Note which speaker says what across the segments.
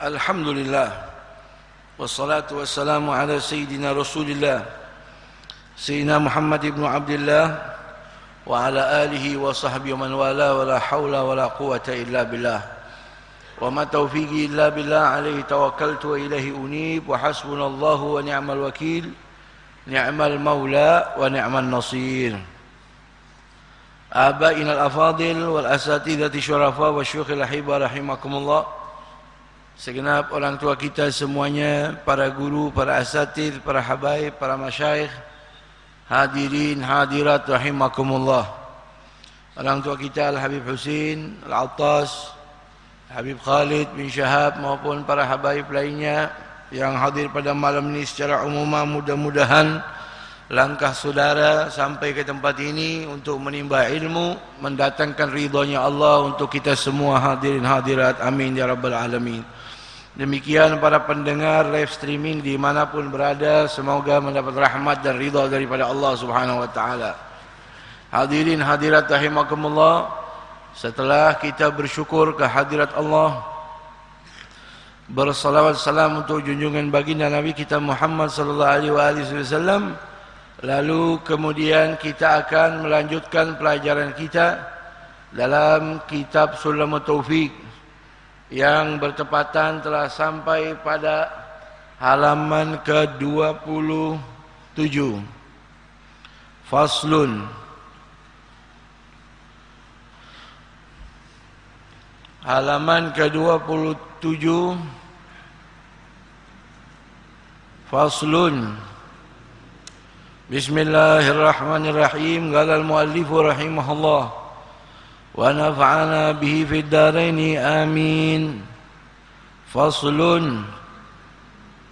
Speaker 1: Alhamdulillah wassalatu wassalamu ala sayyidina Rasulillah Sayyidina Muhammad ibn Abdullah wa ala alihi wa sahbihi wa man wala wa la hawla wa la quwata illa billah wa ma taufiqi illa billah alaihi tawakkaltu wa ilaihi unib wa hasbunallahu wa ni'mal wakil ni'mal maula wa ni'mal nasir. Abaina al-afadil wal asatidati syurafa wa syukhil ahibah rahimakumullah. Segenap orang tua kita semuanya, para guru, para asatidz, para habaib, para masyayikh, hadirin, hadirat rahimakumullah. Orang tua kita Al-Habib Husin, Al-Attas, Habib Khalid bin Syahab maupun para habaib lainnya yang hadir pada malam ini secara umum, mudah-mudahan langkah saudara sampai ke tempat ini untuk menimba ilmu, mendatangkan ridhonya Allah untuk kita semua hadirin hadirat, amin ya rabbal alamin. Demikian para pendengar live streaming dimanapun berada, semoga mendapat rahmat dan ridha daripada Allah subhanahu wa ta'ala. Hadirin hadirat rahimakumullah, setelah kita bersyukur kehadirat Allah, bersalawat salam untuk junjungan baginda Nabi kita Muhammad sallallahu alaihi wasallam, lalu kemudian kita akan melanjutkan pelajaran kita dalam kitab Sulamut Taufiq yang bertepatan telah sampai pada halaman ke-27. Faslun. Halaman ke-27. Faslun. Bismillahirrahmanirrahim. Qala al-muallifu rahimahullah wa nafa'ana bihi fid dharaini amin. Faslun.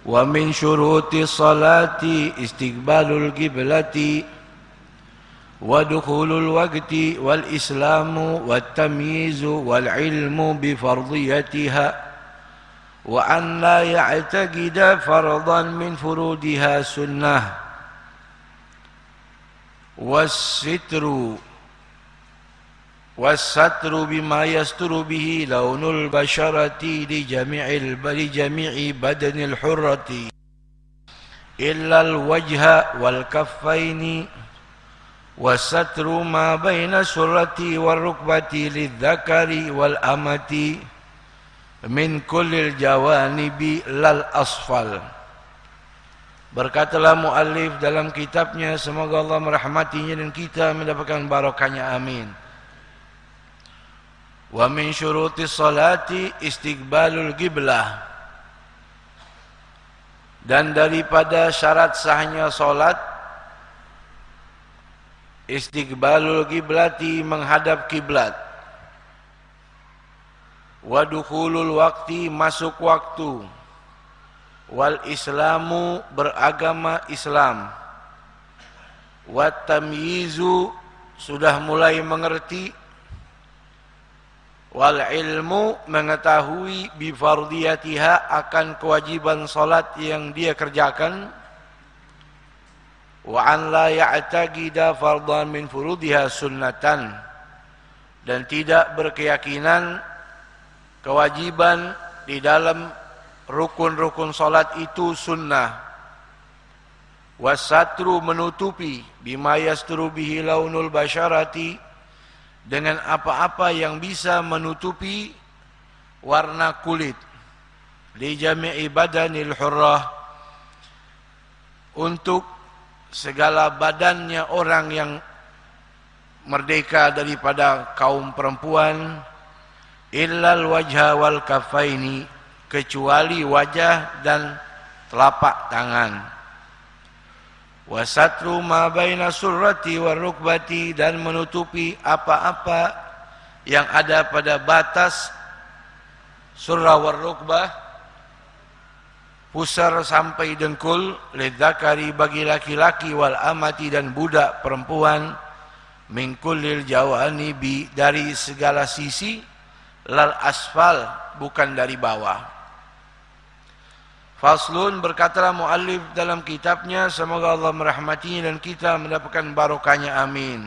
Speaker 1: Wa min syuruti salati istiqbalul qiblati wa dukhulul waqti wal islamu wat tamyizu wal ilmu bi fardiyatiha wa an la ya'taqida fardan min furudiha sunnah was-satru bima yasturu bihi launul basharati li jami'i badanil hurrati illa al-wajha wal kaffaini was-satru ma baina surrati wal rukbati lidh-dhakari wal amati min kullil jawanibi lal asfal. Berkatalah muallif dalam kitabnya, semoga Allah merahmatinya dan kita mendapatkan barakahnya, amin. Wa min syurutis salati istiqbalul qiblah, dan daripada syarat sahnya salat istiqbalul qiblati, menghadap kiblat, wa dukhulul waqti, masuk waktu, wal islamu, beragama Islam, wat tamyizu, sudah mulai mengerti, wal ilmu, mengetahui, bi fardiyatiha, akan kewajiban salat yang dia kerjakan, wa an la ya'taqida fardan min furudiha sunnatan, dan tidak berkeyakinan kewajiban di dalam rukun-rukun salat itu sunnah. Wasatru, menutupi, bima yasturu bihi launul basyarati, dengan apa-apa yang bisa menutupi warna kulit, li jami'i badanil hurrah, untuk segala badannya orang yang merdeka daripada kaum perempuan, illal wajha wal kaffaini, kecuali wajah dan telapak tangan. Wasatru ma baina surrati war rukbati, dan menutupi apa-apa yang ada pada batas surra war rukbah, pusar sampai dengkul, lidzakari, bagi laki-laki, wal amati, dan budak perempuan, min kullil jawanibi, dari segala sisi, lal asfal, bukan dari bawah. Faslun, berkatalah muallif dalam kitabnya, semoga Allah merahmatinya dan kita mendapatkan barokahnya, amin.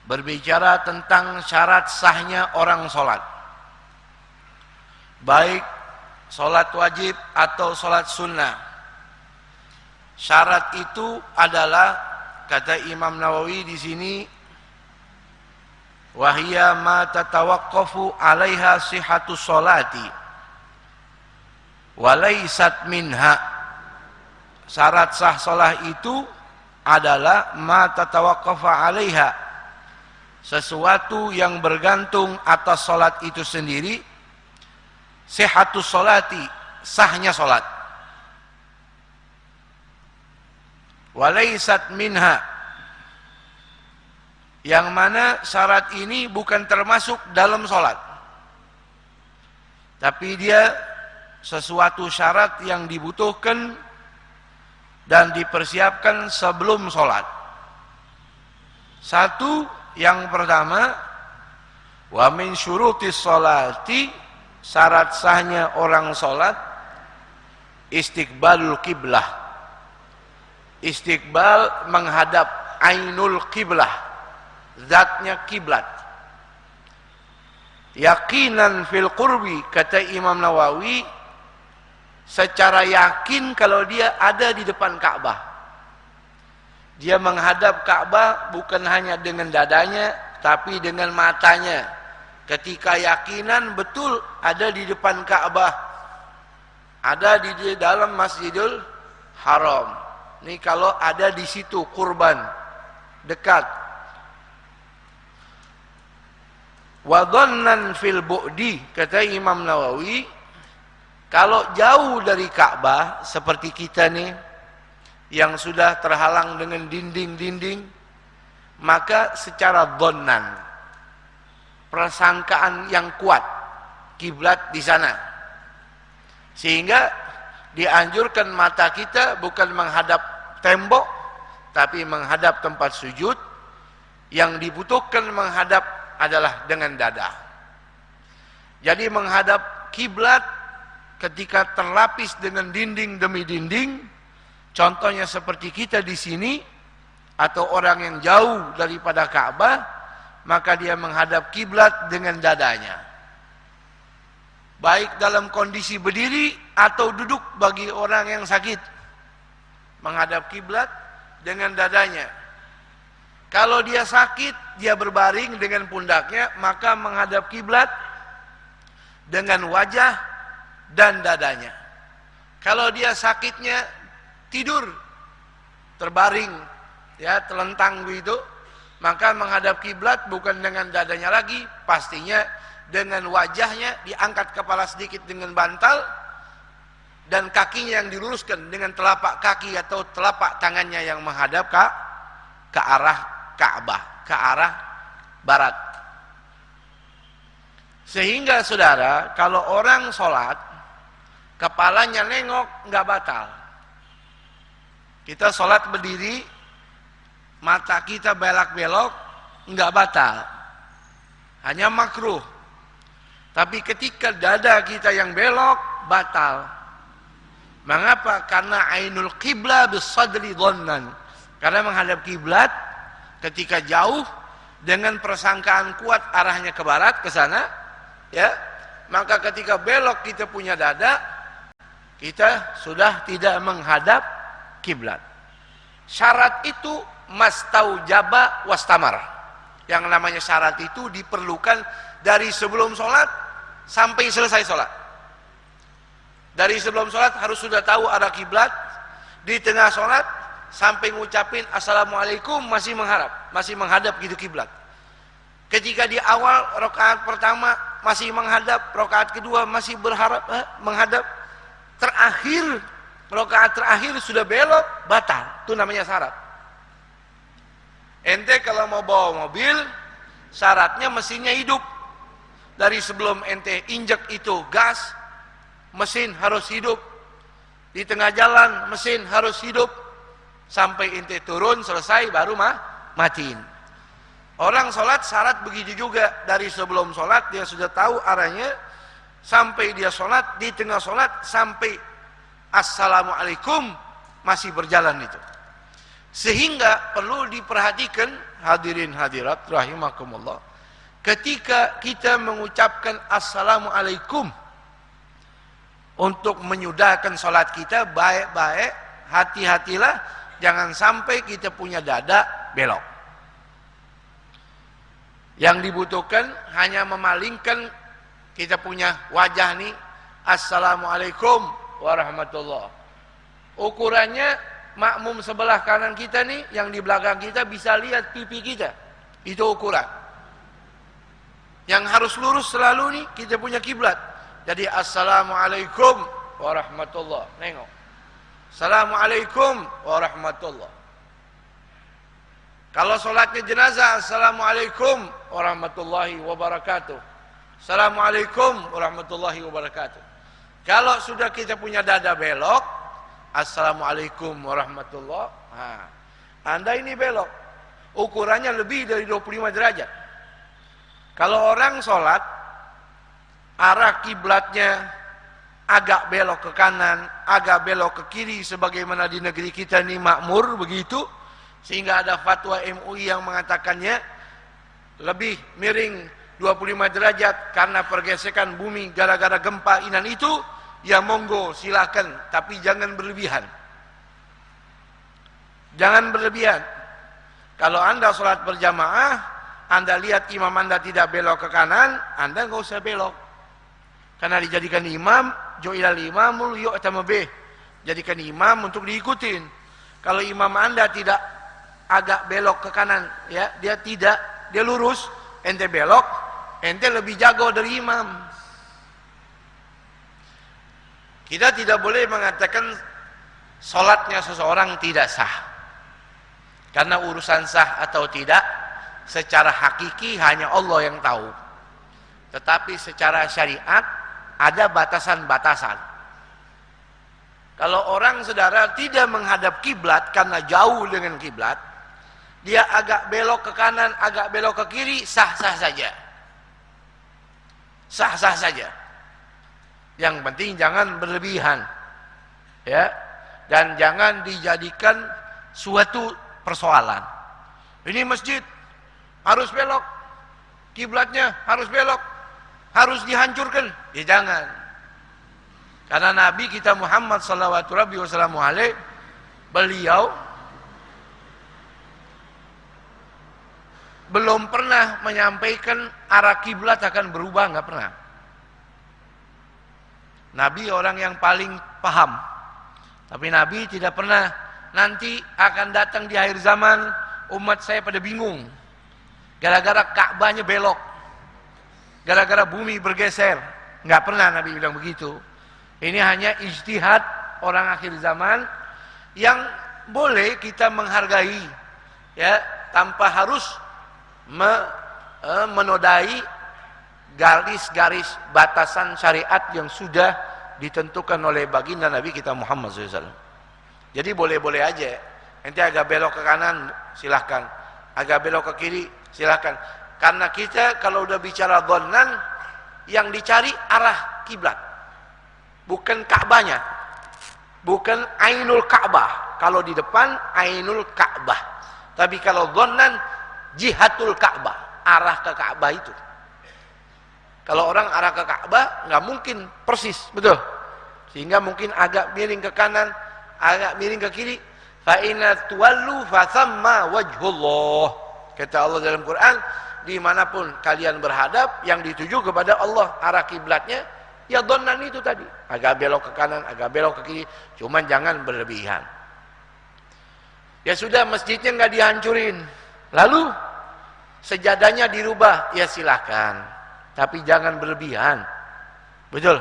Speaker 1: Berbicara tentang syarat sahnya orang sholat. baik solat wajib atau solat sunnah. Syarat itu adalah, kata Imam Nawawi di sini, wahia ma tatawaqqafu 'alaiha sihhatu sholati wa laysat minha. Syarat sah salat itu adalah ma tatawaqqafu 'alaiha, sesuatu yang bergantung atas salat itu sendiri, sihhatu sholati, sahnya salat, wa laysat minha, yang mana syarat ini bukan termasuk dalam sholat, tapi dia sesuatu syarat yang dibutuhkan dan dipersiapkan sebelum sholat. Satu, yang pertama, wa min syurutis sholati, syarat sahnya orang sholat, istiqbalul qiblah. Istiqbal, menghadap ainul qiblah, zatnya kiblat. Yakinan fil qurbi, kata Imam Nawawi, secara yakin kalau dia ada di depan Ka'bah. Dia menghadap Ka'bah bukan hanya dengan dadanya, tapi dengan matanya. Ketika yakinan betul ada di depan Ka'bah, ada di dalam Masjidil Haram. Ini kalau ada di situ kurban dekat. Wa dhannan fil bu'di, kata Imam Nawawi, kalau jauh dari Ka'bah seperti kita nih yang sudah terhalang dengan dinding-dinding, maka secara dhannan, persangkaan yang kuat, kiblat di sana, sehingga dianjurkan mata kita bukan menghadap tembok tapi menghadap tempat sujud. Yang dibutuhkan menghadap adalah dengan dada. Jadi menghadap kiblat ketika terlapis dengan dinding demi dinding, contohnya seperti kita di sini, atau orang yang jauh daripada Ka'bah, maka dia menghadap kiblat dengan dadanya. Baik dalam kondisi berdiri atau duduk bagi orang yang sakit, menghadap kiblat dengan dadanya. Kalau dia sakit, dia berbaring dengan pundaknya, maka menghadap kiblat dengan wajah dan dadanya. Kalau dia sakitnya tidur, terbaring, ya, telentang begitu, maka menghadap kiblat bukan dengan dadanya lagi, pastinya dengan wajahnya, diangkat kepala sedikit dengan bantal, dan kakinya yang diluruskan dengan telapak kaki atau telapak tangannya yang menghadap ke arah Ka'bah, ke arah barat. Sehingga saudara, kalau orang sholat, kepalanya nengok, nggak batal. Kita sholat berdiri, mata kita belak-belok, nggak batal, hanya makruh. Tapi ketika dada kita yang belok, batal. Mengapa? Karena ainul qibla bisadri dhannan. Karena menghadap kiblat ketika jauh dengan persangkaan kuat arahnya ke barat, ke sana, ya, maka ketika belok kita punya dada, kita sudah tidak menghadap kiblat. Syarat itu mastaujaba wastamar. Yang namanya syarat itu diperlukan dari sebelum sholat sampai selesai sholat. Dari sebelum sholat harus sudah tahu arah kiblat, di tengah sholat sampai ngucapin assalamualaikum masih menghadap gitu kiblat. Ketika di awal rakaat pertama masih menghadap, rakaat kedua masih menghadap, terakhir rakaat terakhir sudah belok, batal. Itu namanya syarat. Ente kalau mau bawa mobil, syaratnya mesinnya hidup. Dari sebelum ente injek itu gas, mesin harus hidup. Di tengah jalan mesin harus hidup. Sampai ente turun selesai baru matiin. Orang sholat syarat begitu juga. Dari sebelum sholat dia sudah tahu arahnya, sampai dia sholat, di tengah sholat sampai assalamualaikum masih berjalan itu. Sehingga perlu diperhatikan hadirin hadirat rahimakumullah, ketika kita mengucapkan assalamualaikum, untuk menyudahkan salat kita baik-baik, hati-hatilah jangan sampai kita punya dada belok. Yang dibutuhkan hanya memalingkan kita punya wajah nih, Assalamualaikum warahmatullah. Ukurannya makmum sebelah kanan kita nih, yang di belakang kita bisa lihat pipi kita. Itu ukuran. Yang harus lurus selalu nih kita punya kiblat. Jadi Assalamualaikum warahmatullah. Nengok. Assalamualaikum warahmatullah. Kalau sholatnya jenazah, Assalamualaikum warahmatullahi wabarakatuh. Assalamualaikum warahmatullahi wabarakatuh. Kalau sudah kita punya dada belok, Assalamualaikum warahmatullahi. Anda ini belok. Ukurannya lebih dari 25 derajat. Kalau orang sholat, arah kiblatnya agak belok ke kanan, agak belok ke kiri, sebagaimana di negeri kita ini makmur begitu, sehingga ada fatwa MUI yang mengatakannya lebih miring 25 derajat karena pergesekan bumi gara-gara gempa inan itu, ya monggo silakan, tapi jangan berlebihan. Jangan berlebihan. Kalau Anda sholat berjamaah, Anda lihat imam Anda tidak belok ke kanan, Anda nggak usah belok. Karena dijadikan imam, ju'ilal imamul yu'tamma bih. Jadikan imam untuk diikutin. Kalau imam Anda tidak agak belok ke kanan, ya, dia tidak, dia lurus, ente belok, ente lebih jago dari imam. Kita tidak boleh mengatakan sholatnya seseorang tidak sah. Karena urusan sah atau tidak, secara hakiki hanya Allah yang tahu. Tetapi secara syariat ada batasan-batasan. Kalau orang saudara tidak menghadap kiblat karena jauh dengan kiblat, dia agak belok ke kanan, agak belok ke kiri, sah-sah saja. Sah-sah saja. Yang penting jangan berlebihan. Ya. Dan jangan dijadikan suatu persoalan. Ini masjid harus belok, kiblatnya harus belok, harus dihancurkan. Ya jangan. Karena Nabi kita Muhammad sallallahu alaihi wasallam, beliau belum pernah menyampaikan arah kiblat akan berubah, nggak pernah. Nabi orang yang paling paham. Tapi Nabi tidak pernah nanti akan datang di akhir zaman umat saya pada bingung. Gara-gara Ka'bahnya belok. Gara-gara bumi bergeser. Nggak pernah Nabi bilang begitu. Ini hanya ijtihad orang akhir zaman yang boleh kita menghargai, ya, tanpa harus menodai garis-garis batasan syariat yang sudah ditentukan oleh baginda Nabi kita Muhammad SAW. Jadi boleh-boleh aja. Nanti agak belok ke kanan, silahkan. Agak belok ke kiri, silahkan. Karena kita kalau udah bicara dhannan, yang dicari arah kiblat, bukan Ka'bahnya, bukan Ainul Ka'bah. Kalau di depan Ainul Ka'bah, tapi kalau dhannan jihatul Ka'bah, arah ke Ka'bah itu. Kalau orang arah ke Ka'bah nggak mungkin persis, betul. Sehingga mungkin agak miring ke kanan, agak miring ke kiri. Fa inna tuwallu fa thamma wajhullah. Kata Allah dalam Quran, dimanapun kalian berhadap, yang dituju kepada Allah arah kiblatnya, ya dhannan itu tadi. Agak belok ke kanan, agak belok ke kiri, cuman jangan berlebihan. Ya sudah, masjidnya nggak dihancurin, lalu sejadahnya dirubah, ya silahkan, tapi jangan berlebihan. Betul,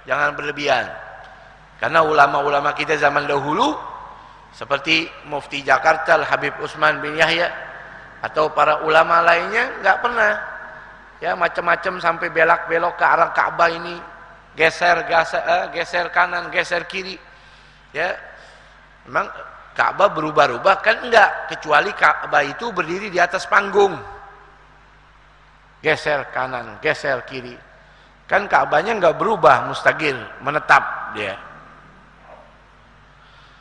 Speaker 1: jangan berlebihan. Karena ulama-ulama kita zaman dahulu seperti Mufti Jakarta Habib Utsman bin Yahya atau para ulama lainnya nggak pernah, ya, macam-macam sampai belok-belok ke arah Ka'bah ini, geser kanan, geser kiri, ya. Memang Ka'bah berubah-ubah kan enggak, kecuali Ka'bah itu berdiri di atas panggung, geser kanan, geser kiri, kan Ka'bahnya enggak berubah, mustaqil, menetap dia.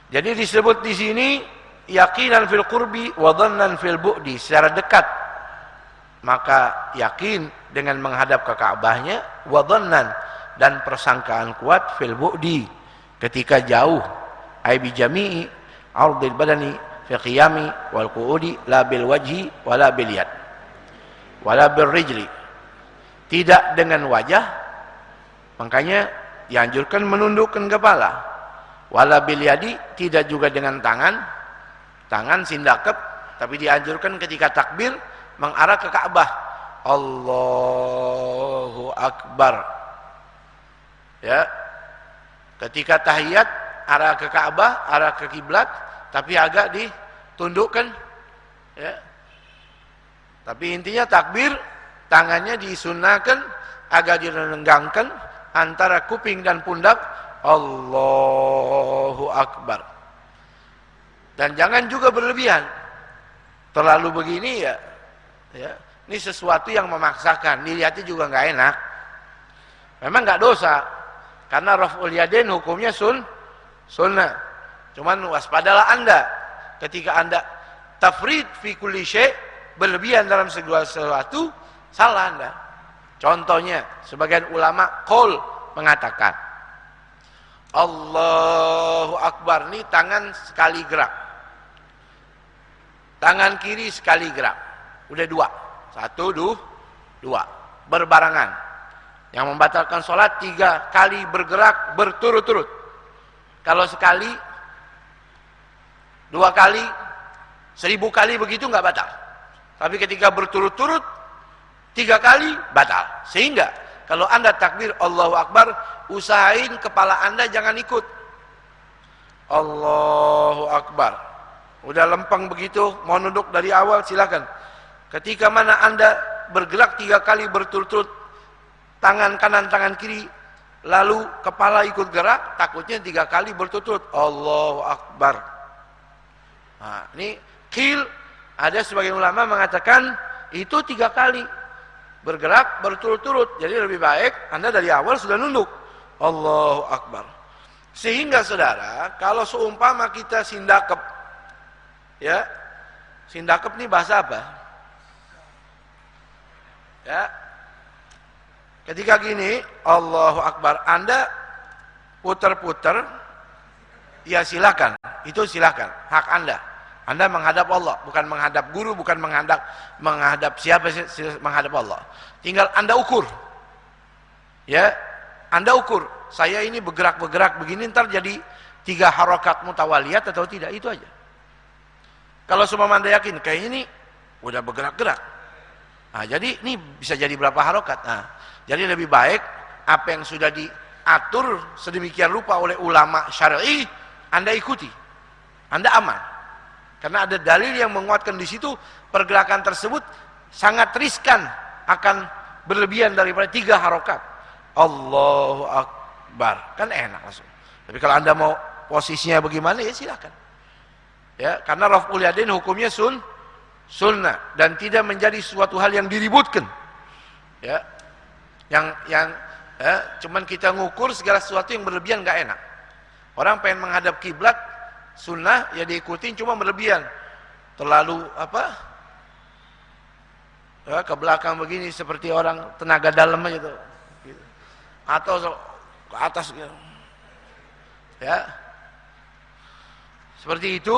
Speaker 1: Jadi disebut di sini yaqinan fil qurbi wa dhannan fil bu'di, secara dekat maka yakin dengan menghadap ke Ka'bahnya, wa dhannan dan persangkaan kuat fil bu'di ketika jauh ai bi jami'i ardil badani fi qiyami wal qu'udi la bil wajhi wala bil yad wala bil rijli, tidak dengan wajah, makanya dianjurkan menundukkan kepala, wala bil yadi, tidak juga dengan tangan sindakep, tapi dianjurkan ketika takbir mengarah ke Ka'bah, Allahu Akbar. Ya, ketika tahiyat arah ke Ka'bah, arah ke kiblat, tapi agak ditundukkan. Ya, tapi intinya takbir tangannya disunahkan agak direnggangkan antara kuping dan pundak, Allahu Akbar. Dan jangan juga berlebihan. Terlalu begini ya, ini sesuatu yang memaksakan, dilihatnya juga nggak enak. Memang nggak dosa, karena raf'ul yadain hukumnya sunnah. Cuman waspadalah Anda ketika Anda tafrid fi kulli syai', berlebihan dalam segala sesuatu, salah Anda. Contohnya, sebagian ulama qaul mengatakan Allahu Akbar, ini tangan sekali gerak, tangan kiri sekali gerak, udah dua, satu, dua, berbarengan. Yang membatalkan sholat 3 kali bergerak berturut-turut. Kalau sekali, 2 kali, 1000 kali begitu nggak batal. Tapi ketika berturut-turut 3 kali batal. Sehingga kalau Anda takbir Allahu Akbar, usahain kepala Anda jangan ikut. Allahu Akbar. Udah lempeng begitu, mau nunduk dari awal silakan. Ketika mana Anda bergerak 3 kali berturut-turut, tangan kanan, tangan kiri, lalu kepala ikut gerak, takutnya 3 kali berturut-turut Allahu Akbar. Nah, ini qil, ada sebagian ulama mengatakan itu 3 kali bergerak berturut-turut. Jadi lebih baik Anda dari awal sudah nunduk Allahu Akbar. Sehingga saudara, kalau seumpama kita sindakep, ya, sindakep ini bahasa apa? Ya, ketika gini Allahu Akbar, Anda putar-putar, ya silakan, itu silakan, hak Anda. Anda menghadap Allah, bukan menghadap guru, bukan menghadap siapa, menghadap Allah. Tinggal Anda ukur. Ya, Anda ukur. Saya ini bergerak-bergerak begini, ntar jadi 3 harokat mutawaliyat atau tidak, itu aja. Kalau semua Anda yakin, kayak ini udah bergerak-gerak. Nah, jadi ini bisa jadi berapa harokat. Nah, jadi lebih baik apa yang sudah diatur sedemikian rupa oleh ulama syar'i, Anda ikuti. Anda aman. Karena ada dalil yang menguatkan di situ pergerakan tersebut sangat riskan, akan berlebihan daripada 3 harokat. Allahu Akbar, kan enak langsung. Tapi kalau Anda mau posisinya bagaimana, ya silakan. Ya, karena raf'ul yadain hukumnya sunnah dan tidak menjadi suatu hal yang diributkan. Ya, cuman kita ngukur segala sesuatu yang berlebihan nggak enak. Orang pengen menghadap kiblat sunnah, ya diikutin, cuma berlebihan, terlalu ya, ke belakang begini seperti orang tenaga dalam aja tuh, gitu. Atau ke atas gitu. Ya, seperti itu.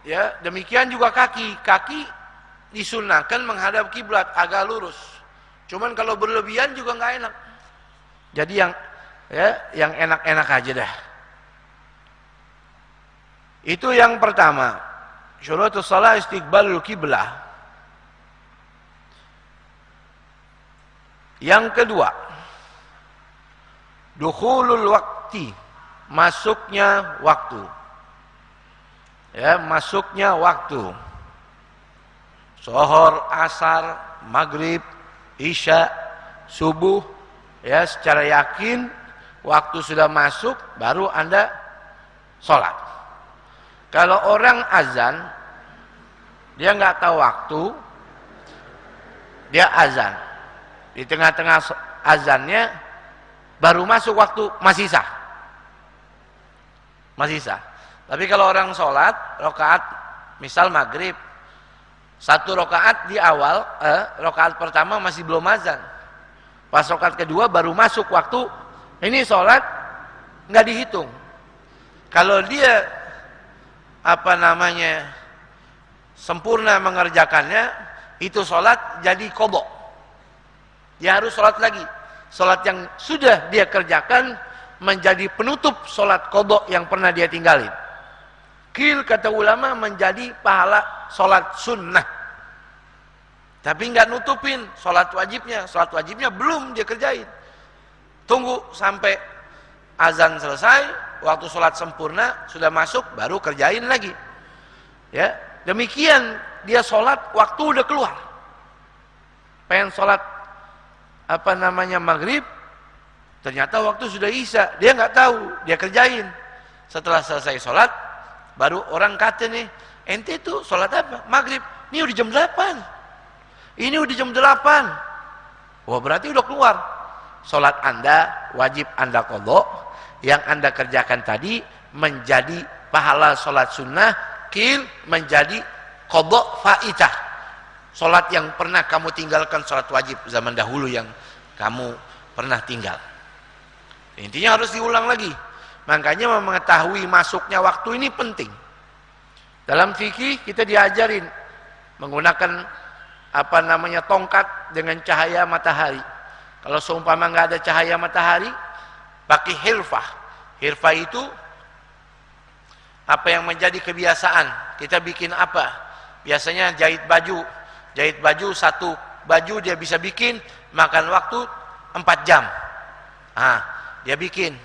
Speaker 1: Ya, demikian juga kaki disunnahkan menghadap kiblat agak lurus, cuman kalau berlebihan juga nggak enak. Jadi yang enak-enak aja dah. Itu yang pertama. Syurutus shalah istiqbalul qiblah. Yang kedua, dukhulul waqti, masuknya waktu. Ya, masuknya waktu. Zuhur, asar, maghrib, isya, subuh, ya, secara yakin waktu sudah masuk baru Anda sholat. Kalau orang azan, dia nggak tahu waktu, dia azan. Di tengah-tengah azannya baru masuk waktu, masih sah. Masih sah. Tapi kalau orang sholat, rakaat, misal maghrib, 1 rakaat di awal, rakaat pertama masih belum azan. Pas rakaat kedua baru masuk waktu Ini sholat nggak dihitung. Kalau dia sempurna mengerjakannya, itu sholat jadi qadha. Dia harus sholat lagi. Sholat yang sudah dia kerjakan menjadi penutup sholat qadha yang pernah dia tinggalin. Qil kata ulama menjadi pahala sholat sunnah. Tapi nggak nutupin sholat wajibnya. Sholat wajibnya belum dia kerjain. Tunggu sampai azan selesai, waktu sholat sempurna sudah masuk, baru kerjain lagi. Ya, demikian dia sholat waktu udah keluar. Pengen sholat maghrib, ternyata waktu sudah isya, dia nggak tahu, dia kerjain. Setelah selesai sholat, baru orang kata nih, ente itu sholat apa? Maghrib. Ini udah jam 8. Ini udah jam 8. Wah, berarti udah keluar. Sholat Anda wajib Anda qadha, yang Anda kerjakan tadi menjadi pahala sholat sunnah, qil menjadi qadha faitah. Sholat yang pernah kamu tinggalkan, sholat wajib zaman dahulu yang kamu pernah tinggal. Intinya harus diulang lagi. Makanya mengetahui masuknya waktu ini penting. Dalam fikih kita diajarin menggunakan tongkat dengan cahaya matahari. Kalau seumpama nggak ada cahaya matahari, pakai hirfah. Hirfah itu apa yang menjadi kebiasaan. Kita bikin apa? Biasanya jahit baju. Jahit baju, satu baju dia bisa bikin makan waktu 4 jam. Dia bikin.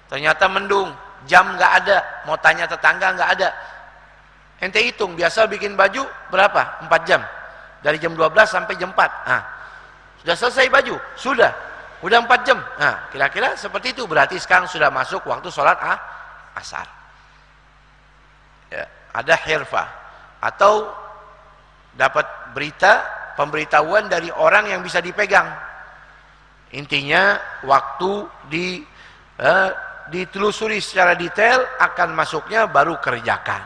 Speaker 1: Ternyata mendung, jam nggak ada. Mau tanya tetangga nggak ada. Ente hitung, biasa bikin baju berapa? 4 jam. Dari jam 12 sampai jam 4. Sudah selesai baju? Sudah. Udah 4 jam. Kira-kira seperti itu. Berarti sekarang sudah masuk waktu sholat asar. Ya, ada hirfah. Atau dapat berita, pemberitahuan dari orang yang bisa dipegang. Intinya waktu ditelusuri secara detail, akan masuknya baru kerjakan.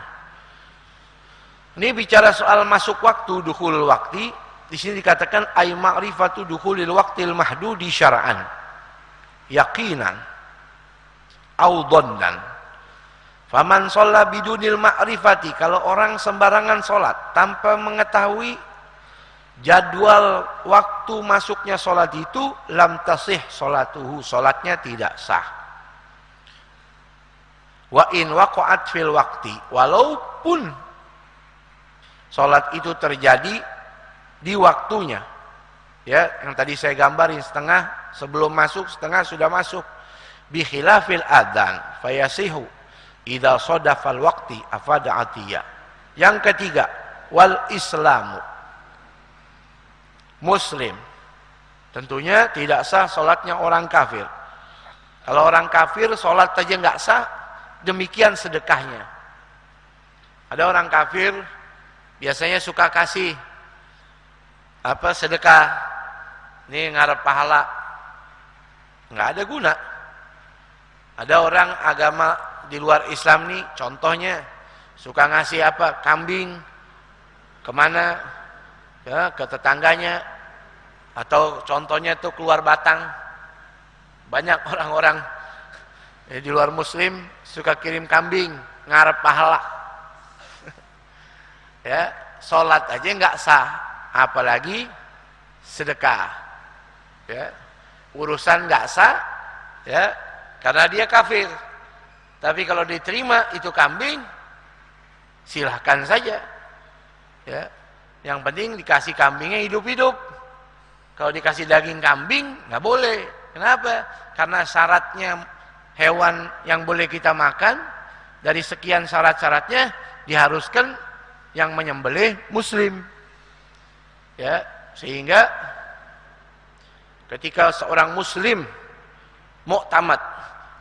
Speaker 1: Ini bicara soal masuk waktu, dukhulul waktu. Di sini dikatakan ay ma'rifatu dukhulil waqtil mahdudi syar'an yaqinan au dhannan. Faman shalla bidunil ma'rifati, kalau orang sembarangan sholat tanpa mengetahui jadwal waktu masuknya sholat itu, lam tasih sholatuhu, sholatnya tidak sah. Wa in waqa'at fil waqti, walaupun sholat itu terjadi di waktunya, ya, yang tadi saya gambarin, setengah sebelum masuk, setengah sudah masuk. Bi khilafil adzan fayasihu idza sadafal waqti afada atiyah. Yang ketiga, wal islamu, muslim. Tentunya tidak sah sholatnya orang kafir. Kalau orang kafir sholat saja nggak sah, demikian sedekahnya. Ada orang kafir biasanya suka kasih sedekah, ini ngarep pahala, nggak ada guna. Ada orang agama di luar Islam nih, contohnya suka ngasih kambing kemana, ya, ke tetangganya, atau contohnya tuh keluar Batang, banyak orang-orang di luar Muslim suka kirim kambing ngarep pahala. Ya, sholat aja nggak sah, apalagi sedekah. Ya, urusan nggak sah, ya, karena dia kafir. Tapi kalau diterima itu kambing, silahkan saja. Ya, yang penting dikasih kambingnya hidup-hidup. Kalau dikasih daging kambing nggak boleh. Kenapa? Karena syaratnya hewan yang boleh kita makan, dari sekian syarat-syaratnya diharuskan yang menyembelih Muslim. Ya, sehingga ketika seorang Muslim muktamad,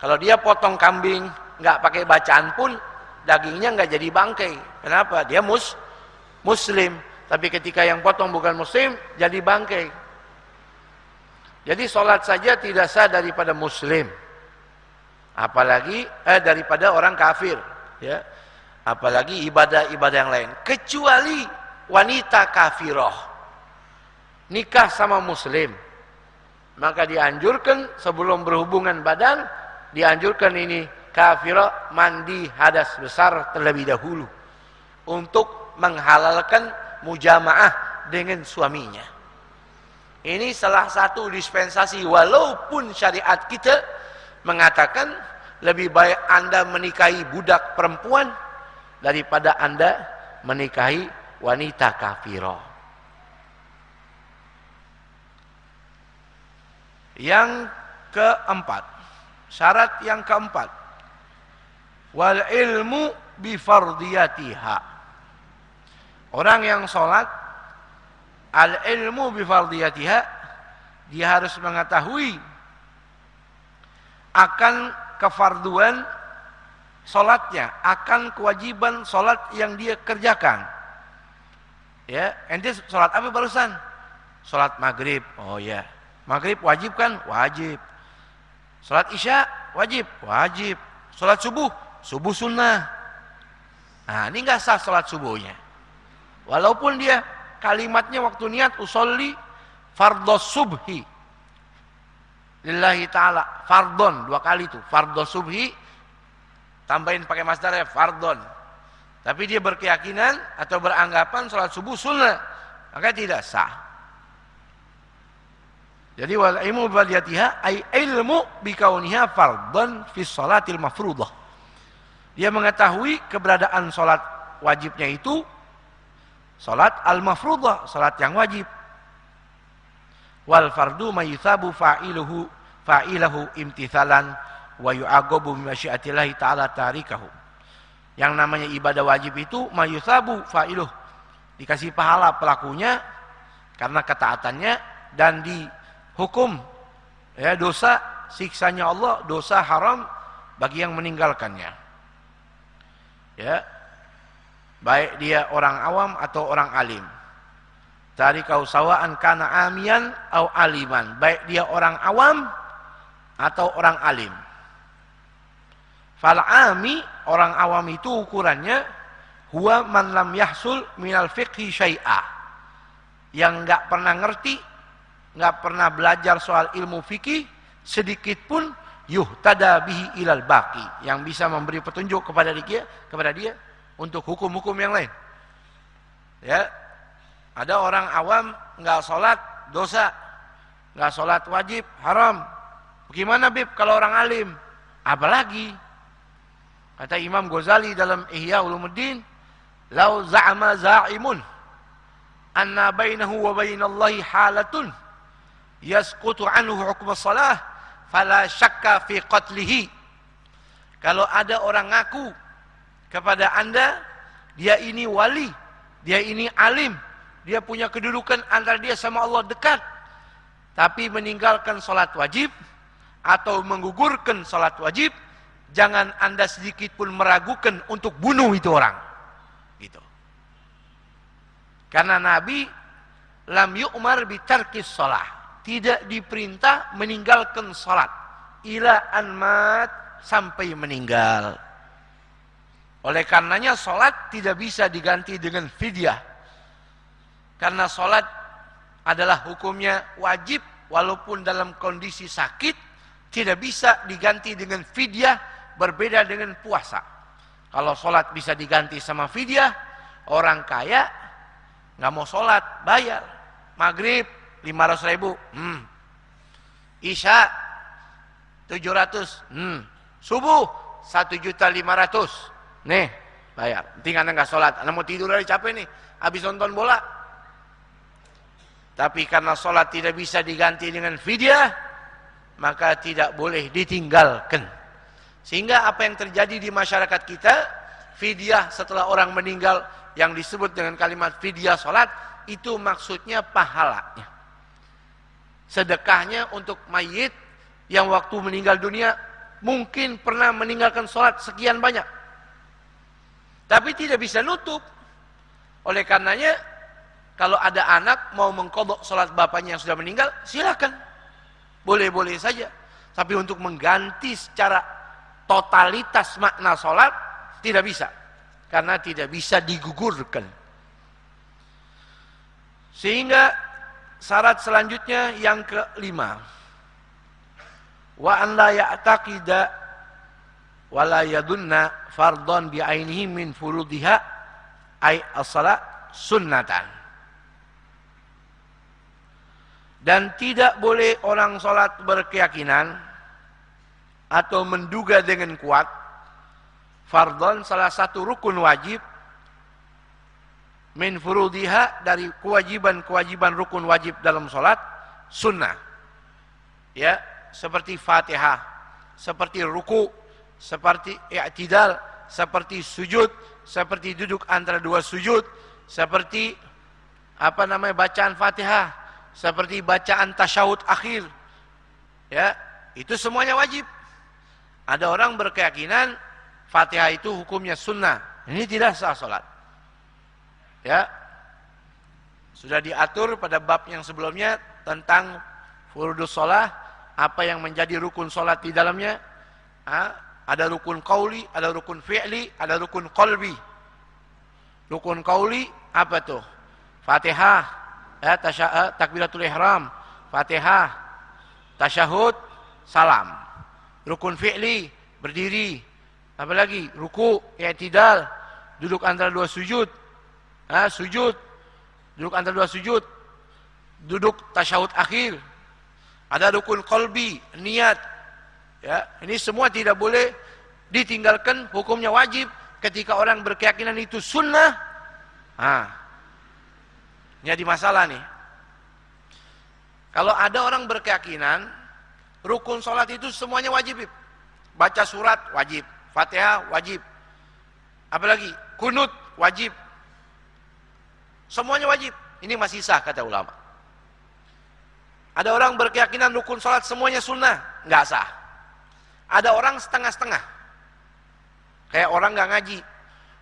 Speaker 1: kalau dia potong kambing nggak pakai bacaan pun, dagingnya nggak jadi bangkai. Kenapa? Dia Muslim. Tapi ketika yang potong bukan Muslim, jadi bangkai. Jadi sholat saja tidak sah daripada Muslim, apalagi daripada orang kafir. Ya, apalagi ibadah-ibadah yang lain, kecuali wanita kafirah nikah sama Muslim, Maka dianjurkan sebelum berhubungan badan, dianjurkan ini kafirah mandi hadas besar terlebih dahulu untuk menghalalkan mujamaah dengan suaminya. Ini salah satu dispensasi, walaupun syariat kita mengatakan lebih baik Anda menikahi budak perempuan daripada Anda menikahi wanita kafirah. Yang keempat, syarat yang keempat, wal ilmu bi fardiyatiha. Orang yang sholat, al ilmu bi fardiyatiha, dia harus mengetahui akan kefarduan sholatnya, akan kewajiban sholat yang dia kerjakan. Ya, ente sholat apa barusan? Sholat maghrib. Oh ya, maghrib wajib kan? Wajib. Sholat isya wajib? Wajib. Sholat subuh? Subuh sunnah. Nah, ini nggak sah sholat subuhnya. Walaupun dia kalimatnya waktu niat usolli fardhos subhi lillahi ta'ala, fardon, 2 kali itu, fardhos subhi, tambahin pakai masdar ya, fardon. Tapi dia berkeyakinan atau beranggapan sholat subuh sunnah, maka tidak sah. Jadi wal ilmu bi fardiyatiha ay ilmu bi kauniha fardhan fi shalatil mafruḍah. Dia mengetahui keberadaan sholat wajibnya itu sholat al-mafruḍah, sholat yang wajib. Wal fardu mayuthabu fa'ilahu imtithalan wa yu'aqabu bi masyiatillahi ta'ala tarikahu. Yang namanya ibadah wajib itu mayuthabu fa'iluh, dikasih pahala pelakunya karena ketaatannya, dan dihukum ya dosa, siksanya Allah, dosa haram bagi yang meninggalkannya. Ya, baik dia orang awam atau orang alim. Tarikau sawa'an kana amiyan au aliman, baik dia orang awam atau orang alim. Fal ami, orang awam itu ukurannya huwa man lam yahsul minal fiqhi syai'a, yang enggak pernah ngerti, enggak pernah belajar soal ilmu fikih sedikit pun, yuhtada bihi ilal baqi, yang bisa memberi petunjuk kepada dia untuk hukum-hukum yang lain. Ya, ada orang awam enggak sholat dosa, enggak sholat wajib haram. Bagaimana Bib kalau orang alim? Apalagi kata Imam Ghazali dalam Ihya Ulumuddin, lau za'ama za'imun anna bainahu wa bainallahi halatun yasqutu anhu hukm as-salah fala syakka fi qatlihi. Kalau ada orang ngaku kepada Anda, dia ini wali, dia ini alim, dia punya kedudukan antara dia sama Allah dekat, tapi meninggalkan sholat wajib atau menggugurkan sholat wajib, jangan Anda sedikit pun meragukan untuk bunuh itu orang. Gitu. Karena Nabi lam yu'mar bi tarkis sholah, tidak diperintah meninggalkan sholat ila an mat, sampai meninggal. Oleh karenanya sholat tidak bisa diganti dengan fidyah. Karena sholat adalah hukumnya wajib, walaupun dalam kondisi sakit, tidak bisa diganti dengan fidyah, berbeda dengan puasa. Kalau sholat bisa diganti sama fidyah, orang kaya nggak mau sholat, bayar. Maghrib 500.000, Isya 700, Subuh 1.500.000. Nih, bayar. Penting Anda nggak sholat, Anda mau tidur aja capek nih, habis nonton bola. Tapi karena sholat tidak bisa diganti dengan fidyah, maka tidak boleh ditinggalkan. Sehingga apa yang terjadi di masyarakat kita, fidyah setelah orang meninggal yang disebut dengan kalimat fidyah sholat, itu maksudnya pahalanya. Sedekahnya untuk mayit yang waktu meninggal dunia mungkin pernah meninggalkan sholat sekian banyak, tapi tidak bisa nutup. Oleh karenanya, kalau ada anak mau mengqadha sholat bapaknya yang sudah meninggal, silakan, boleh-boleh saja. Tapi untuk mengganti secara totalitas makna sholat, tidak bisa, karena tidak bisa digugurkan. Sehingga syarat selanjutnya yang kelima, wa an la ya'taqida wa la yadunna fardhan bi ainihi min furudiha ay as-salat sunnatan. Dan tidak boleh orang salat berkeyakinan atau menduga dengan kuat fardhan, salah satu rukun wajib, min furudiha, dari kewajiban-kewajiban rukun wajib dalam salat, sunnah. Ya, seperti Fatihah, seperti ruku, seperti i'tidal, seperti sujud, seperti duduk antara dua sujud, seperti bacaan Fatihah, seperti bacaan tasyahud akhir. Ya, itu semuanya wajib. Ada orang berkeyakinan Fatihah itu hukumnya sunnah, ini tidak sah salat. Ya, sudah diatur pada bab yang sebelumnya tentang furudus shalah, apa yang menjadi rukun salat di dalamnya. Ada rukun qauli, ada rukun fi'li, ada rukun qalbi. Rukun qauli apa tuh? Fatihah, ya, takbiratul ihram, Fatihah, tasyahud, salam. Rukun fi'li, berdiri, apa lagi? Ruku, i'tidal, duduk antara dua sujud, sujud, duduk antara dua sujud, duduk tasyahud akhir. Ada rukun qalbi, niat. Ya, ini semua tidak boleh ditinggalkan, hukumnya wajib. Ketika orang berkeyakinan itu sunnah, jadi masalah nih. Kalau ada orang berkeyakinan rukun sholat itu semuanya wajib, baca surat wajib, Fatihah wajib, apalagi kunut wajib, semuanya wajib, ini masih sah kata ulama. Ada orang berkeyakinan rukun sholat semuanya sunnah, nggak sah. Ada orang setengah-setengah, kayak orang nggak ngaji.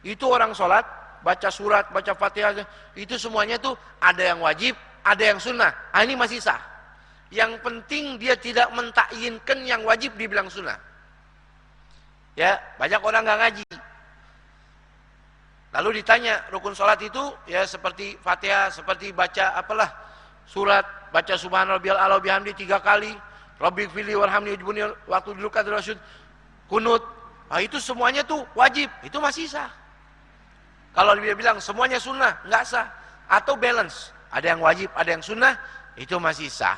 Speaker 1: Itu orang sholat, baca surat, baca Fatihah, itu semuanya tuh ada yang wajib, ada yang sunnah. Ini masih sah. Yang penting dia tidak mentakyinkan yang wajib dibilang sunnah. Ya, banyak orang nggak ngaji. Lalu ditanya rukun sholat itu ya seperti Fatihah, seperti baca apalah surat, baca subhanarabbiyal a'la bihamdi 3 kali, rabbighfirli warhamni wajibuni waktu dulu kata rasul, kunut. Itu semuanya tuh wajib, itu masih sah. Kalau dia bilang semuanya sunnah, nggak sah. Atau balance, ada yang wajib, ada yang sunnah, itu masih sah.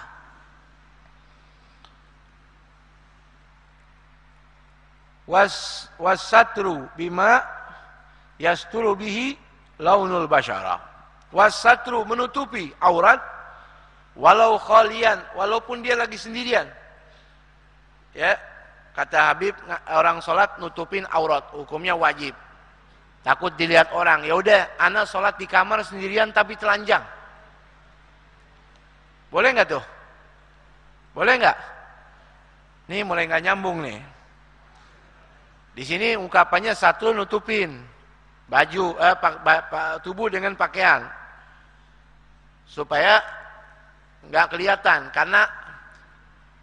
Speaker 1: Wasatru bima yasturu bihi launul basyara. Wasatru menutupi aurat walau khalian, walaupun dia lagi sendirian. Ya, kata Habib, orang sholat nutupin aurat, hukumnya wajib. Takut dilihat orang. Ya udah, ana sholat di kamar sendirian tapi telanjang. Boleh nggak tuh? Boleh nggak? Nih mulai nggak nyambung nih. Di sini ungkapannya satu nutupin baju, tubuh dengan pakaian supaya nggak kelihatan, karena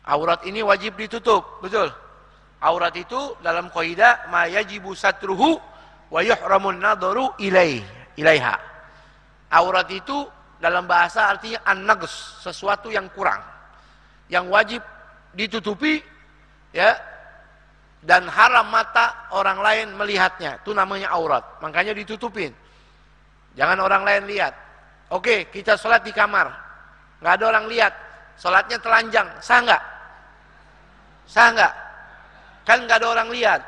Speaker 1: aurat ini wajib ditutup, betul? Aurat itu dalam kaidah ma yajibu satruhu wa yuhramun nadharu ilaiha. Aurat itu dalam bahasa artinya an-naqs, sesuatu yang kurang, yang wajib ditutupi, ya, dan haram mata orang lain melihatnya, itu namanya aurat, makanya ditutupin, jangan orang lain lihat. Oke, kita sholat di kamar, nggak ada orang lihat, sholatnya telanjang, sah nggak? Sah nggak? Kan nggak ada orang lihat.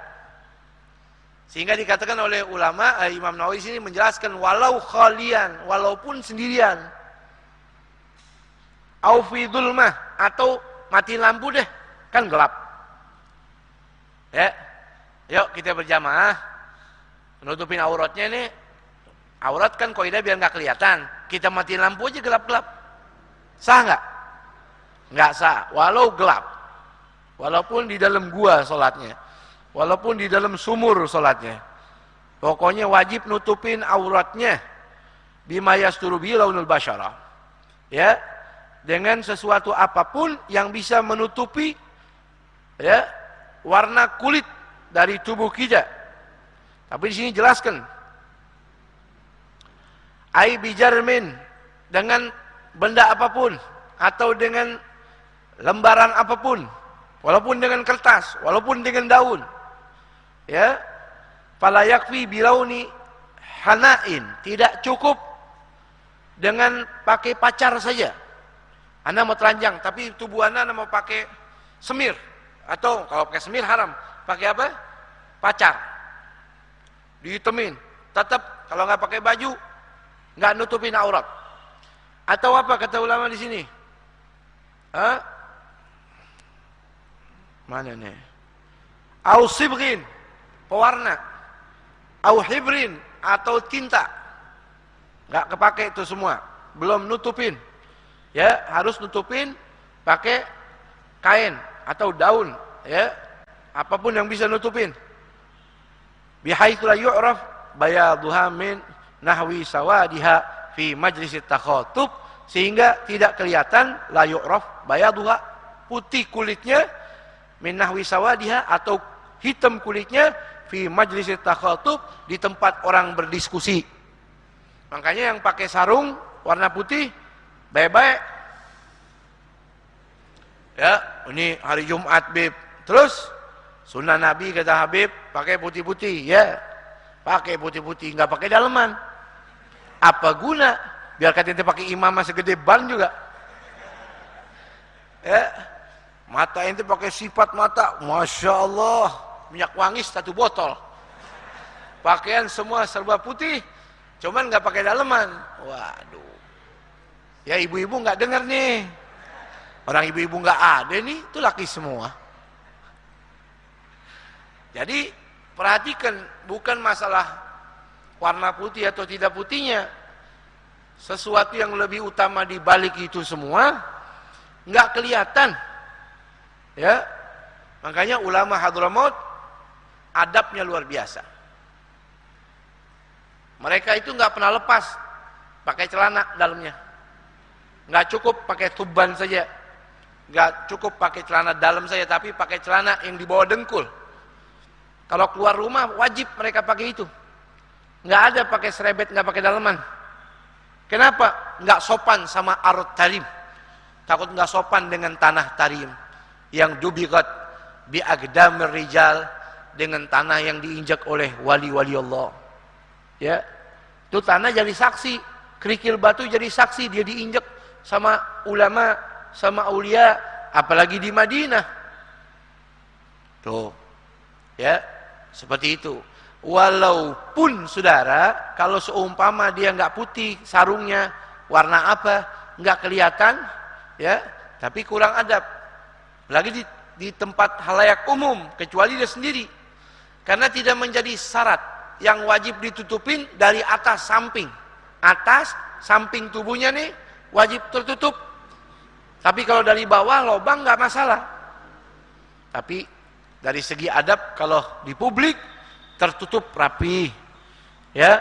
Speaker 1: Sehingga dikatakan oleh ulama, Imam Nawawi sini menjelaskan walau khalian, walaupun sendirian, au fi dzulmah, atau mati lampu deh, kan gelap. Ya, yuk kita berjamaah, nutupin auratnya nih. Aurat kan kaidah biar nggak kelihatan. Kita mati lampu aja gelap-gelap, sah nggak? Nggak sah, walau gelap, walaupun di dalam gua sholatnya, walaupun di dalam sumur sholatnya. Pokoknya wajib nutupin auratnya bima yasturu bihi launul basyara. Ya, dengan sesuatu apapun yang bisa menutupi, ya, warna kulit dari tubuh kita. Tapi di sini jelaskan, ai bijarmin, dengan benda apapun atau dengan lembaran apapun, walaupun dengan kertas, walaupun dengan daun. Ya, fala yakfi bilauni hanain, tidak cukup dengan pakai pacar saja. Anda mau telanjang, tapi tubuh Anda mau pakai semir, atau kalau pakai semir haram, pakai apa? Pacar. Dihitemin, tetap kalau nggak pakai baju, nggak nutupin aurat. Atau apa kata ulama di sini? Hah? Mana nih? Au sibghin, pewarna. Au hibrin, atau tinta. Nggak kepake itu semua, belum nutupin. Ya, harus nutupin pakai kain atau daun, ya. Apapun yang bisa nutupin. Bihaitsu la yu'raf bayaduha min nahwi sawadiha fi majlis takhatub, sehingga tidak kelihatan la yu'raf bayaduha, putih kulitnya, min nahwi sawadiha, atau hitam kulitnya, fi majlis takhatub, di tempat orang berdiskusi. Makanya yang pakai sarung warna putih baik-baik. Ya, ini hari Jumat, Bib. Terus sunnah Nabi kata Habib, pakai putih-putih. Ya, pakai putih-putih, nggak pakai daleman. Apa guna? Biar kata ente pakai imamah segede ban juga. Ya, mata ente pakai sifat mata, masya Allah, minyak wangi 1 botol. Pakaian semua serba putih, cuman nggak pakai daleman. Waduh. Ya, ibu-ibu nggak dengar nih. Orang ibu-ibu nggak ada nih, itu laki semua. Jadi perhatikan, bukan masalah warna putih atau tidak putihnya. Sesuatu yang lebih utama di balik itu semua nggak kelihatan. Ya, makanya ulama Hadramaut adabnya luar biasa. Mereka itu nggak pernah lepas pakai celana dalamnya. Nggak cukup pakai tuban saja, nggak cukup pakai celana dalam saja, tapi pakai celana yang di bawah dengkul. Kalau keluar rumah wajib mereka pakai itu. Nggak ada pakai serebet, nggak pakai daleman. Kenapa? Nggak sopan sama arut tarim. Takut nggak sopan dengan tanah tarim yang dubiqat bi aqdamir rijal, dengan tanah yang diinjak oleh wali-wali Allah. Ya, itu tanah jadi saksi, kerikil batu jadi saksi, dia diinjak sama ulama, sama aulia, apalagi di Madinah. Tuh, ya, seperti itu. Walaupun saudara, kalau seumpama dia nggak putih sarungnya, warna apa, nggak kelihatan, ya, tapi kurang adab. Lagi di tempat halayak umum, kecuali dia sendiri, karena tidak menjadi syarat yang wajib ditutupin dari atas samping. Atas samping tubuhnya nih wajib tertutup. Tapi kalau dari bawah lobang nggak masalah. Tapi dari segi adab, kalau di publik tertutup rapi. Ya,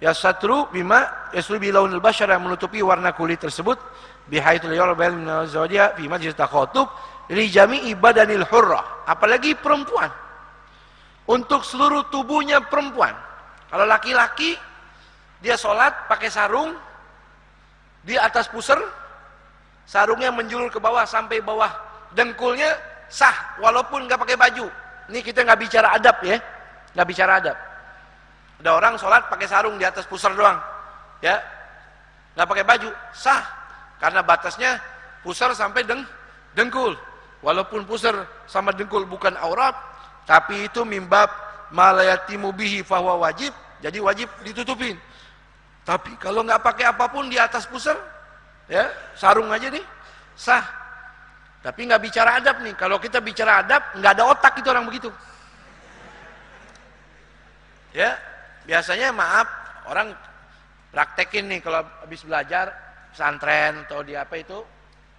Speaker 1: ya satru bima yasru bi launil bashar, yang menutupi warna kulit tersebut, bihaitsul yurabal min zawjiha fi majlis takhatub li jami'i badanil hurrah, apalagi perempuan. Untuk seluruh tubuhnya perempuan. Kalau laki-laki dia sholat pakai sarung di atas pusar, sarungnya menjulur ke bawah sampai bawah dengkulnya, sah walaupun nggak pakai baju. Ini kita nggak bicara adab ya, nggak bicara adab. Ada orang sholat pakai sarung di atas pusar doang, ya, nggak pakai baju, sah karena batasnya pusar sampai dengkul. Walaupun pusar sama dengkul bukan aurat, tapi itu mimbab malayatimu bihi fahuwa wajib, jadi wajib ditutupin. Tapi kalau nggak pakai apapun di atas pusar, ya, sarung aja nih, sah. Tapi nggak bicara adab nih. Kalau kita bicara adab, nggak ada otak itu orang begitu. Ya, biasanya maaf, orang praktekin nih kalau habis belajar pesantren atau di apa itu,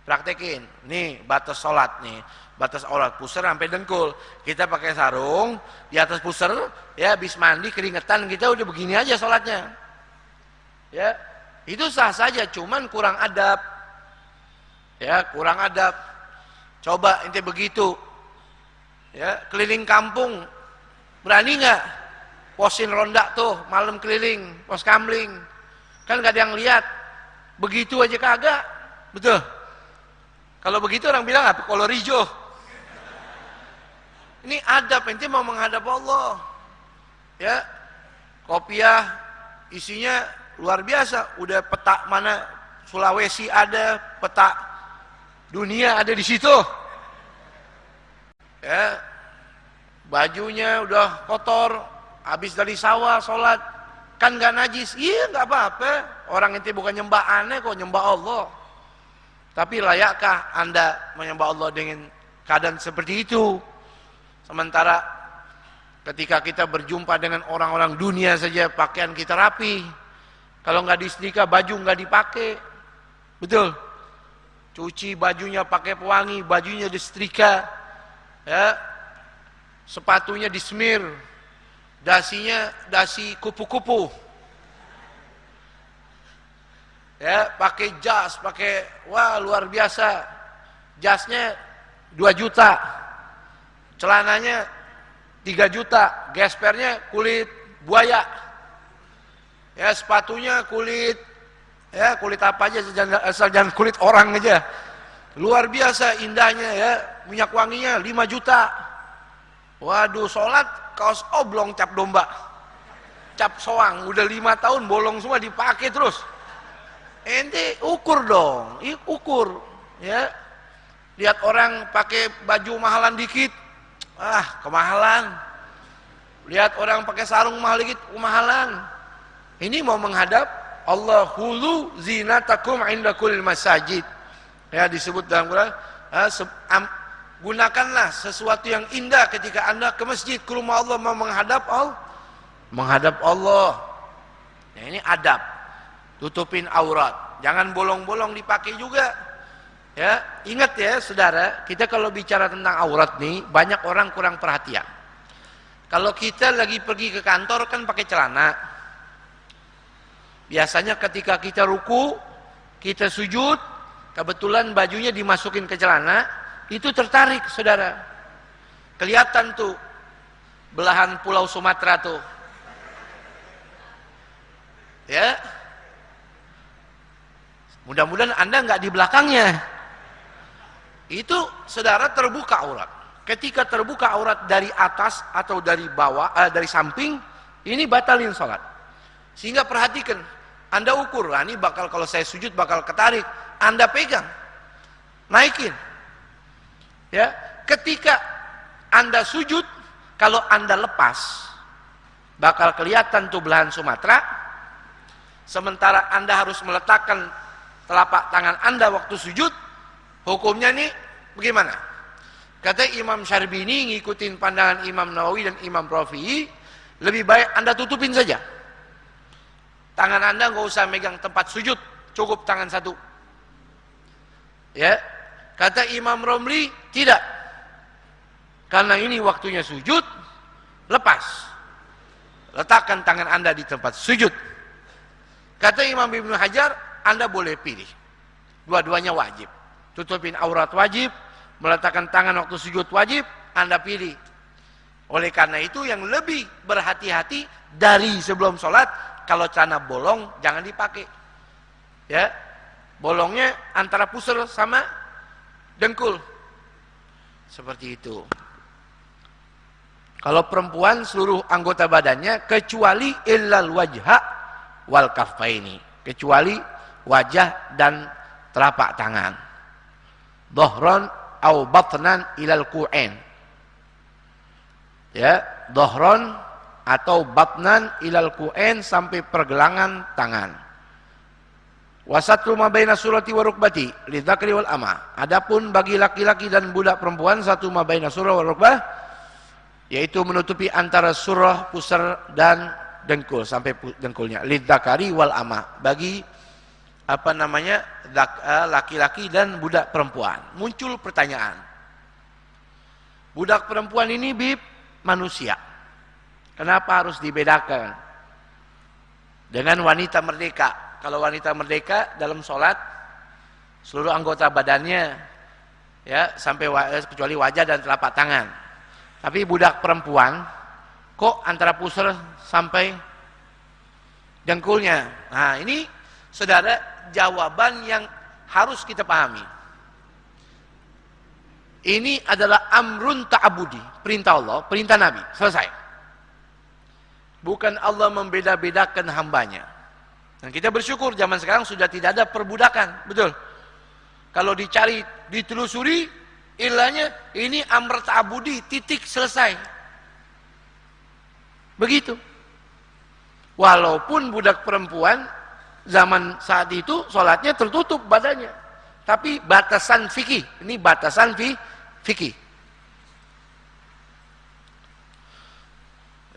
Speaker 1: praktekin. Nih batas sholat nih, batas aurat pusar sampai dengkul. Kita pakai sarung di atas pusar, ya, habis mandi keringetan kita udah begini aja sholatnya. Ya, itu sah saja, cuman kurang adab. Ya, kurang adab. Coba ente begitu, ya, keliling kampung, berani nggak posin ronda tuh malam keliling, pos kamling, kan gak ada yang lihat. Begitu aja kagak, betul. Kalau begitu orang bilang apa? Kolor hijau. Ini adab, ente mau menghadap Allah. Ya, kopiah isinya luar biasa. Udah peta mana Sulawesi ada, peta dunia ada di situ. Ya, bajunya udah kotor, habis dari sawah sholat, kan gak najis. Iya gak apa-apa, orang ente bukan nyembah aneh kok, nyembah Allah. Tapi layakkah anda menyembah Allah dengan keadaan seperti itu? Sementara ketika kita berjumpa dengan orang-orang dunia saja pakaian kita rapi, kalau nggak disetrika baju nggak dipakai, betul? Cuci bajunya pakai pewangi, bajunya disetrika, ya, sepatunya dismir, dasinya dasi kupu-kupu, ya, pakai jas, pakai, wah luar biasa, jasnya 2 juta, celananya 3 juta, gespernya kulit buaya, ya, sepatunya kulit, ya, kulit apa aja, asal jangan kulit orang aja, luar biasa indahnya, ya, minyak wanginya 5 juta, waduh, sholat kaos oblong cap domba, cap soang, udah 5 tahun bolong semua dipakai terus. Ente ukur dong, ukur, ya. Lihat orang pakai baju mahalan dikit, kemahalan. Lihat orang pakai sarung mahal dikit, kemahalan. Ini mau menghadap Allah. Hulu zinatakum inda kulil masajid. Ya, disebut dalam Quran, gunakanlah sesuatu yang indah ketika anda ke masjid, ke rumah Allah, mau menghadap Allah. Menghadap Allah. Ya, ini adab. Tutupin aurat, jangan bolong-bolong dipakai juga. Ya, ingat ya saudara, kita kalau bicara tentang aurat nih, banyak orang kurang perhatian. Kalau kita lagi pergi ke kantor kan pakai celana. Biasanya ketika kita ruku, kita sujud, kebetulan bajunya dimasukin ke celana, itu tertarik saudara. Kelihatan tuh belahan pulau Sumatera tuh. Ya. Mudah-mudahan anda nggak di belakangnya. Itu saudara terbuka aurat. Ketika terbuka aurat dari atas atau dari bawah, dari samping, ini batalin sholat. Sehingga perhatikan, anda ukur, ini bakal kalau saya sujud bakal ketarik, anda pegang, naikin. Ya, ketika anda sujud, kalau anda lepas, bakal kelihatan tuh belahan Sumatera. Sementara anda harus meletakkan telapak tangan anda waktu sujud, hukumnya nih bagaimana? Kata Imam Syarbini, ngikutin pandangan Imam Nawawi dan Imam Rafi'i, lebih baik anda tutupin saja. Tangan anda nggak usah megang tempat sujud, cukup tangan satu. Ya, kata Imam Romli tidak, karena ini waktunya sujud, lepas, letakkan tangan anda di tempat sujud. Kata Imam Ibnu Hajar, anda boleh pilih, dua-duanya wajib. Tutupin aurat wajib, meletakkan tangan waktu sujud wajib, anda pilih. Oleh karena itu yang lebih berhati-hati dari sebelum sholat, kalau celana bolong jangan dipakai. Ya, bolongnya antara pusar sama dengkul, seperti itu. Kalau perempuan seluruh anggota badannya kecuali illal wajha wal kaffaini, kecuali wajah dan telapak tangan. Dohron au batnan ilal ku'ain. Ya, dohron atau batnan ilal ku'ain sampai pergelangan tangan. Wasatru ma baina surati wa rukbati lidzakri wal ama. Adapun bagi laki-laki dan budak perempuan satu ma baina surah wa rukbah, yaitu menutupi antara surah, pusar dan dengkul sampai dengkulnya. Lidzakari wal ama, bagi laki-laki dan budak perempuan. Muncul pertanyaan, budak perempuan ini manusia, kenapa harus dibedakan dengan wanita merdeka? Kalau wanita merdeka dalam sholat seluruh anggota badannya, ya, sampai kecuali wajah dan telapak tangan. Tapi budak perempuan kok antara pusar sampai dengkulnya. Nah, ini saudara jawaban yang harus kita pahami. Ini adalah amrun ta'abudi, perintah Allah, perintah Nabi, selesai. Bukan Allah membeda-bedakan hambanya. Dan kita bersyukur zaman sekarang sudah tidak ada perbudakan, betul. Kalau dicari, ditelusuri, ilahnya ini amr ta'abudi, titik, selesai. Begitu. Walaupun budak perempuan zaman saat itu sholatnya tertutup badannya, tapi batasan fikih, ini batasan fikih.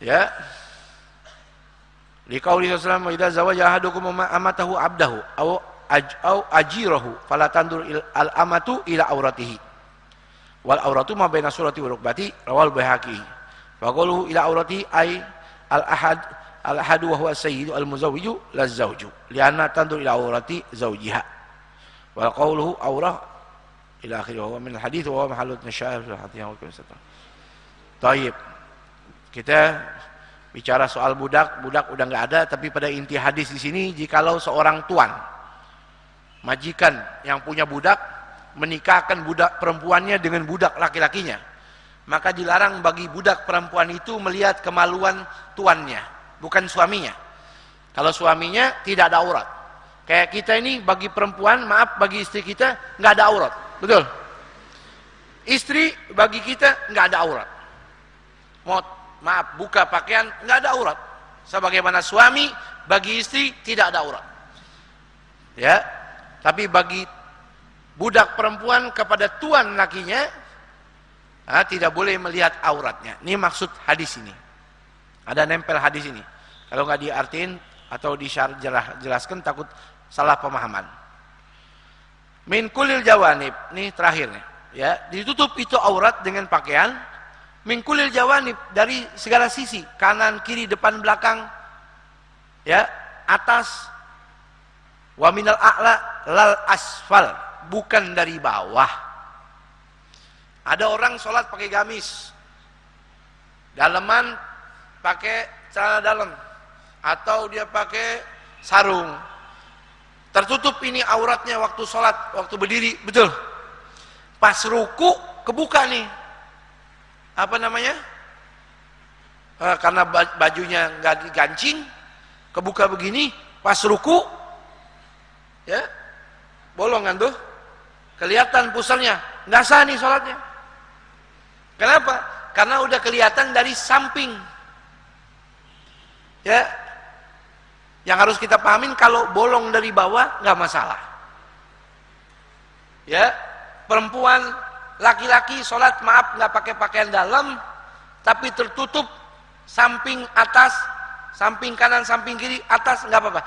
Speaker 1: Ya. Liqauli sallallahu alaihi wasallam, "Idza zawaja ahadukum amatahu abdahu aw ajirahu fala tandur al-amatu ila auratihi. Wal auratu ma baina surati wa rukbati," rawal Baihaqi. Wa qawluhu ila auratihi ay al-ahadu wa huwa sayyidu al-muzawwiju laz-zawju li'anna tandur ila aurati zawjiha. Wa qawluhu aurah ila akhirih wa min al-hadits wa huwa mahallu nisya'a fil hadits wa kisah. Baik. Kita bicara soal budak udah nggak ada, tapi pada inti hadis di sini, jikalau seorang tuan, majikan yang punya budak, menikahkan budak perempuannya dengan budak laki-lakinya, maka dilarang bagi budak perempuan itu melihat kemaluan tuannya, bukan suaminya. Kalau suaminya tidak ada aurat. Kayak kita ini bagi perempuan, maaf, bagi istri kita nggak ada aurat, betul? Istri bagi kita nggak ada aurat. Maaf, buka pakaian nggak ada aurat. Sebagaimana suami bagi istri tidak ada aurat. Ya, tapi bagi budak perempuan kepada tuan lakinya, tidak boleh melihat auratnya. Ini maksud hadis ini. Ada nempel hadis ini. Kalau nggak diartiin atau dijelaskan takut salah pemahaman. Min kulil jawanib, ini terakhirnya. Ya, ditutup itu aurat dengan pakaian. Min kulil jawanib, dari segala sisi, kanan, kiri, depan, belakang, ya, atas. Wa minal a'la lal asfal, bukan dari bawah. Ada orang sholat pakai gamis, daleman pakai celana dalam, atau dia pakai sarung, tertutup ini auratnya waktu sholat, waktu berdiri, betul. Pas ruku kebuka nih, apa namanya? Karena bajunya nggak digancing, kebuka begini, pas ruku, ya, bolongan tuh, kelihatan pusarnya, nggak sah nih sholatnya. Kenapa? Karena udah kelihatan dari samping. Ya, yang harus kita pahamin, kalau bolong dari bawah nggak masalah. Ya, perempuan, laki-laki sholat, maaf, nggak pakai pakaian dalam, tapi tertutup samping atas, samping kanan, samping kiri, atas, nggak apa-apa.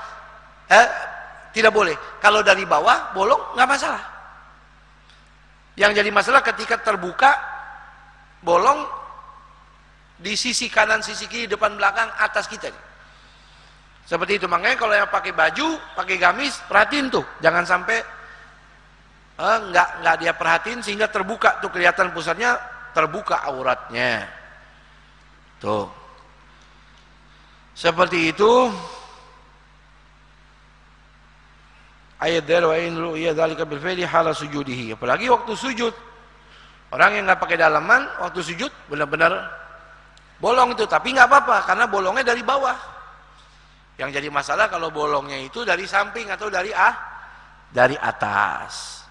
Speaker 1: Tidak boleh. Kalau dari bawah bolong nggak masalah. Yang jadi masalah ketika terbuka bolong di sisi kanan, sisi kiri, depan, belakang, atas kita. Seperti itu. Makanya kalau yang pakai baju, pakai gamis, perhatiin tuh, jangan sampai nggak dia perhatiin sehingga terbuka tuh, kelihatan pusatnya, terbuka auratnya. Tuh. Seperti itu. Ayat dari wa in ru'ya dzalika bil fi'li hala sujudihi. Apalagi waktu sujud. Orang yang nggak pakai dalaman waktu sujud benar-benar bolong itu, tapi nggak apa-apa karena bolongnya dari bawah. Yang jadi masalah kalau bolongnya itu dari samping atau dari atas.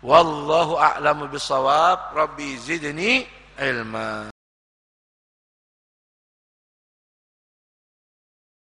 Speaker 1: Wallahu a'lamu bissawab. Rabbi zidni ilma.